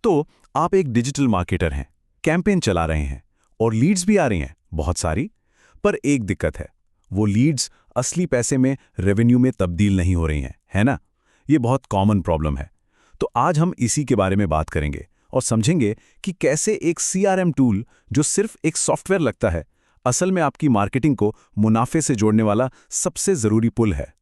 तो आप एक डिजिटल मार्केटर हैं, कैंपेन चला रहे हैं और लीड्स भी आ रही हैं, बहुत सारी। पर एक दिक्कत है, वो लीड्स असली पैसे में, रेवेन्यू में तब्दील नहीं हो रही हैं, है ना? ये बहुत कॉमन प्रॉब्लम है। तो आज हम इसी के बारे में बात करेंगे और समझेंगे कि कैसे एक सीआरएम टूल, जो सिर्फ एक सॉफ्टवेयर लगता है, असल में आपकी मार्केटिंग को मुनाफे से जोड़ने वाला सबसे ज़रूरी पुल है।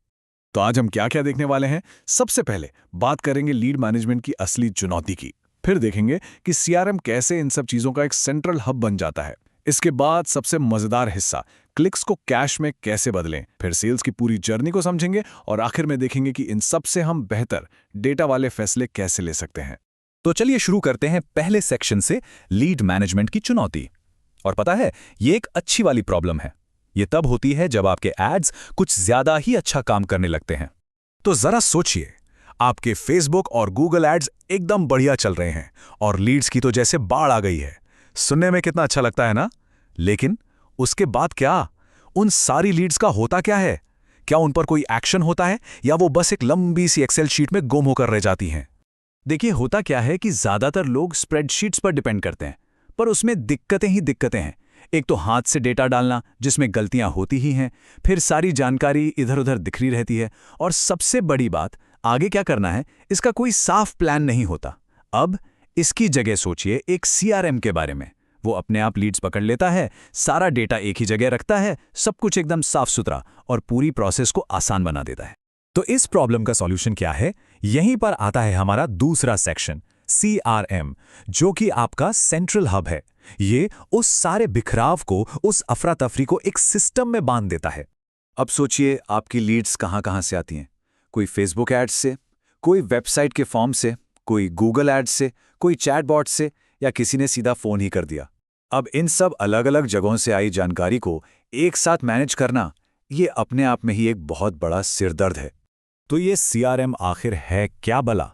तो आज हम क्या क्या देखने वाले हैं। सबसे पहले बात करेंगे लीड मैनेजमेंट की असली चुनौती की। फिर देखेंगे कि सीआरएम कैसे इन सब चीज़ों का एक सेंट्रल हब बन जाता है। इसके बाद सबसे मज़ेदार हिस्सा, क्लिक्स को कैश में कैसे बदलें। फिर सेल्स की पूरी जर्नी को समझेंगे और आखिर में देखेंगे कि इन सब से हम बेहतर डेटा वाले फैसले कैसे ले सकते हैं। तो चलिए शुरू करते हैं पहले सेक्शन से, लीड मैनेजमेंट की चुनौती। और पता है, ये एक अच्छी वाली प्रॉब्लम है। ये तब होती है जब आपके एड्स कुछ ज्यादा ही अच्छा काम करने लगते हैं। तो जरा सोचिए, आपके फेसबुक और गूगल एड्स एकदम बढ़िया चल रहे हैं और लीड्स की तो जैसे बाढ़ आ गई है। सुनने में कितना अच्छा लगता है ना? लेकिन उसके बाद क्या? उन सारी लीड्स का होता क्या है? क्या उन पर कोई एक्शन होता है या वो बस एक लंबी सी एक्सेल शीट में गुम होकर रह जाती हैं? देखिए, होता क्या है कि ज्यादातर लोग स्प्रेडशीट्स पर डिपेंड करते हैं, पर उसमें दिक्कतें ही दिक्कतें हैं। एक तो हाथ से डेटा डालना, जिसमें गलतियां होती ही हैं, फिर सारी जानकारी इधर उधर दिखरी रहती है, और सबसे बड़ी बात, आगे क्या करना है इसका कोई साफ प्लान नहीं होता। अब इसकी जगह सोचिए एक सीआरएम के बारे में। वो अपने आप लीड्स पकड़ लेता है, सारा डेटा एक ही जगह रखता है, सब कुछ एकदम साफ सुथरा, और पूरी प्रोसेस को आसान बना देता है। तो इस प्रॉब्लम का सॉल्यूशन क्या है? यहीं पर आता है हमारा दूसरा सेक्शन, सीआरएम, जो कि आपका सेंट्रल हब है। ये उस सारे बिखराव को, उस अफरा तफरी को एक सिस्टम में बांध देता है। अब सोचिए, आपकी लीड्स कहाँ से आती हैं? कोई फेसबुक एड्स से, कोई वेबसाइट के फॉर्म से, कोई गूगल एड्स से, कोई चैटबॉट से, या किसी ने सीधा फ़ोन ही कर दिया। अब इन सब अलग अलग जगहों से आई जानकारी को एक साथ मैनेज करना, ये अपने आप में ही एक बहुत बड़ा सिरदर्द है। तो ये सीआरएम आखिर है क्या भला?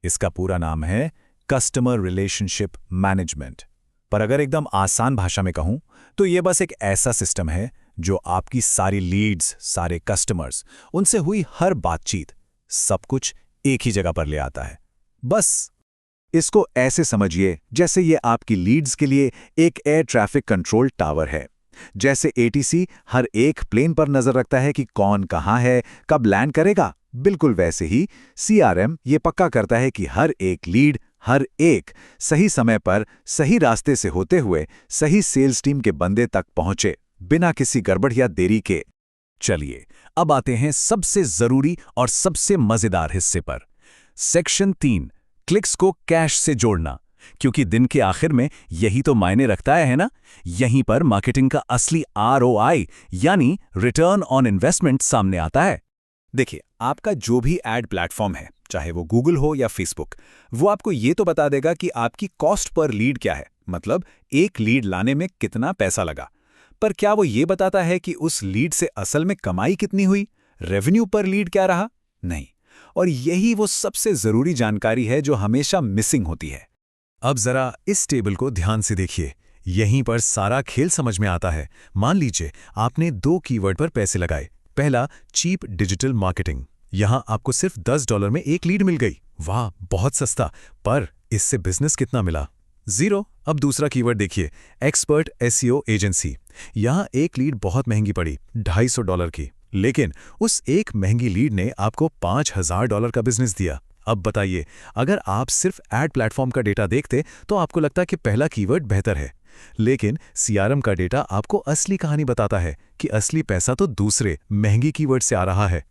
इसका पूरा नाम है कस्टमर रिलेशनशिप मैनेजमेंट। पर अगर एकदम आसान भाषा में कहूं तो ये बस एक ऐसा सिस्टम है जो आपकी सारी लीड्स, सारे कस्टमर्स, उनसे हुई हर बातचीत, सब कुछ एक ही जगह पर ले आता है। बस इसको ऐसे समझिए जैसे ये आपकी लीड्स के लिए एक एयर ट्रैफिक कंट्रोल टावर है। जैसे एटीसी हर एक प्लेन पर नजर रखता है कि कौन कहां है, कब लैंड करेगा, बिल्कुल वैसे ही सीआरएम ये पक्का करता है कि हर एक लीड, हर एक सही समय पर, सही रास्ते से होते हुए सही सेल्स टीम के बंदे तक पहुंचे, बिना किसी गड़बड़ या देरी के। चलिए अब आते हैं सबसे जरूरी और सबसे मजेदार हिस्से पर, सेक्शन 3, क्लिक्स को कैश से जोड़ना। क्योंकि दिन के आखिर में यही तो मायने रखता है ना? यहीं पर मार्केटिंग का असली आरओआई यानी रिटर्न ऑन इन्वेस्टमेंट सामने आता है। देखिए, आपका जो भी एड प्लेटफॉर्म है, चाहे वो गूगल हो या फेसबुक, वो आपको ये तो बता देगा कि आपकी कॉस्ट पर लीड क्या है, मतलब एक लीड लाने में कितना पैसा लगा। पर क्या वो ये बताता है कि उस लीड से असल में कमाई कितनी हुई, रेवेन्यू पर लीड क्या रहा? नहीं। और यही वो सबसे जरूरी जानकारी है जो हमेशा मिसिंग होती है। अब जरा इस टेबल को ध्यान से देखिए, यहीं पर सारा खेल समझ में आता है। मान लीजिए आपने 2 कीवर्ड पर पैसे लगाए। पहला, चीप डिजिटल मार्केटिंग। यहां आपको सिर्फ $10 में एक लीड मिल गई। वाह, बहुत सस्ता। पर इससे बिजनेस कितना मिला? 0। अब दूसरा कीवर्ड देखिए, एक्सपर्ट एसईओ एजेंसी। यहां एक लीड बहुत महंगी पड़ी, $250 की। लेकिन उस एक महंगी लीड ने आपको $5000 का बिजनेस दिया। अब बताइए, अगर आप सिर्फ एड प्लेटफॉर्म का डेटा देखते तो आपको लगता कि पहला कीवर्ड बेहतर है। लेकिन सीआरएम का डेटा आपको असली कहानी बताता है कि असली पैसा तो दूसरे महंगी कीवर्ड से आ रहा है।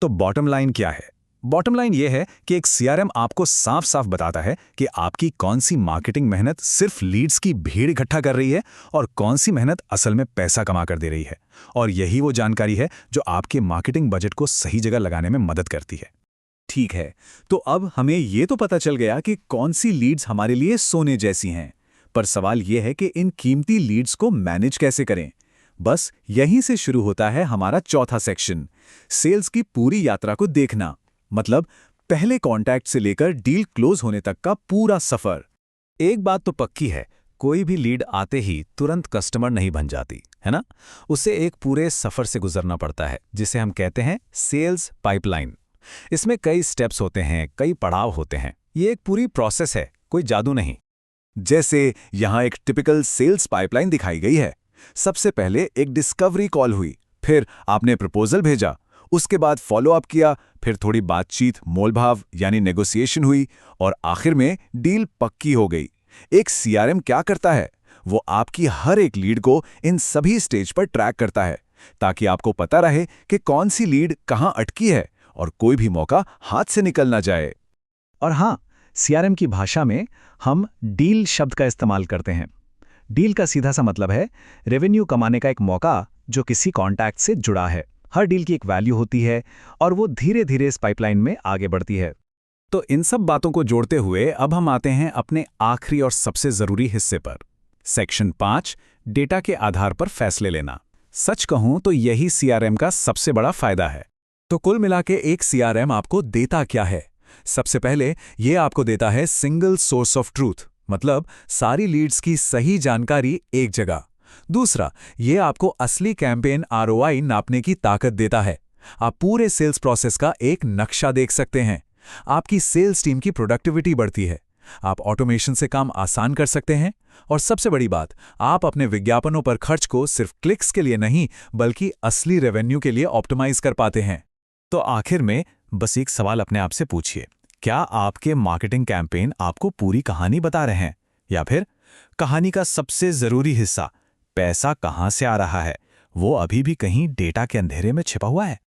तो बॉटम लाइन क्या है? बॉटम लाइन यह है कि एक सीआरएम आपको साफ साफ बताता है कि आपकी कौन सी मार्केटिंग मेहनत सिर्फ लीड्स की भीड़ इकट्ठा कर रही है और कौन सी मेहनत असल में पैसा कमा कर दे रही है। और यही वो जानकारी है जो आपके मार्केटिंग बजट को सही जगह लगाने में मदद करती है। ठीक है, तो अब हमें ये तो पता चल गया कि कौन सी लीड्स हमारे लिए सोने जैसी हैं। पर सवाल यह है कि इन कीमती लीड्स को मैनेज कैसे करें। बस यहीं से शुरू होता है हमारा चौथा सेक्शन, सेल्स की पूरी यात्रा को देखना। मतलब पहले कॉन्टैक्ट से लेकर डील क्लोज होने तक का पूरा सफर। एक बात तो पक्की है, कोई भी लीड आते ही तुरंत कस्टमर नहीं बन जाती, है ना? उसे एक पूरे सफर से गुजरना पड़ता है, जिसे हम कहते हैं सेल्स पाइपलाइन। इसमें कई स्टेप्स होते हैं, कई पड़ाव होते हैं। ये एक पूरी प्रोसेस है, कोई जादू नहीं। जैसे यहां एक टिपिकल सेल्स पाइपलाइन दिखाई गई है। सबसे पहले एक डिस्कवरी कॉल हुई, फिर आपने प्रपोजल भेजा, उसके बाद फॉलोअप किया, फिर थोड़ी बातचीत मोलभाव यानी नेगोशिएशन हुई और आखिर में डील पक्की हो गई। एक सीआरएम क्या करता है? वो आपकी हर एक लीड को इन सभी स्टेज पर ट्रैक करता है ताकि आपको पता रहे कि कौन सी लीड कहां अटकी है और कोई भी मौका हाथ से निकल ना जाए। और हाँ, सीआरएम की भाषा में हम डील शब्द का इस्तेमाल करते हैं। डील का सीधा सा मतलब है रेवेन्यू कमाने का एक मौका जो किसी कॉन्टैक्ट से जुड़ा है। हर डील की एक वैल्यू होती है और वो धीरे धीरे इस पाइपलाइन में आगे बढ़ती है। तो इन सब बातों को जोड़ते हुए अब हम आते हैं अपने आखिरी और सबसे जरूरी हिस्से पर। सेक्शन 5, डेटा के आधार पर फैसले लेना। सच कहूं तो यही सीआरएम का सबसे बड़ा फायदा है। तो कुल मिला के एक सीआरएम आपको देता क्या है? सबसे पहले ये आपको देता है सिंगल सोर्स ऑफ ट्रूथ, मतलब सारी लीड्स की सही जानकारी एक जगह। दूसरा, ये आपको असली कैंपेन आरओआई नापने की ताकत देता है। आप पूरे सेल्स प्रोसेस का एक नक्शा देख सकते हैं। आपकी सेल्स टीम की प्रोडक्टिविटी बढ़ती है। आप ऑटोमेशन से काम आसान कर सकते हैं। और सबसे बड़ी बात, आप अपने विज्ञापनों पर खर्च को सिर्फ क्लिक्स के लिए नहीं बल्कि असली रेवेन्यू के लिए ऑप्टिमाइज कर पाते हैं। तो आखिर में बस एक सवाल अपने आप से पूछिए, क्या आपके मार्केटिंग कैंपेन आपको पूरी कहानी बता रहे हैं, या फिर कहानी का सबसे जरूरी हिस्सा, पैसा कहां से आ रहा है, वो अभी भी कहीं डेटा के अंधेरे में छिपा हुआ है?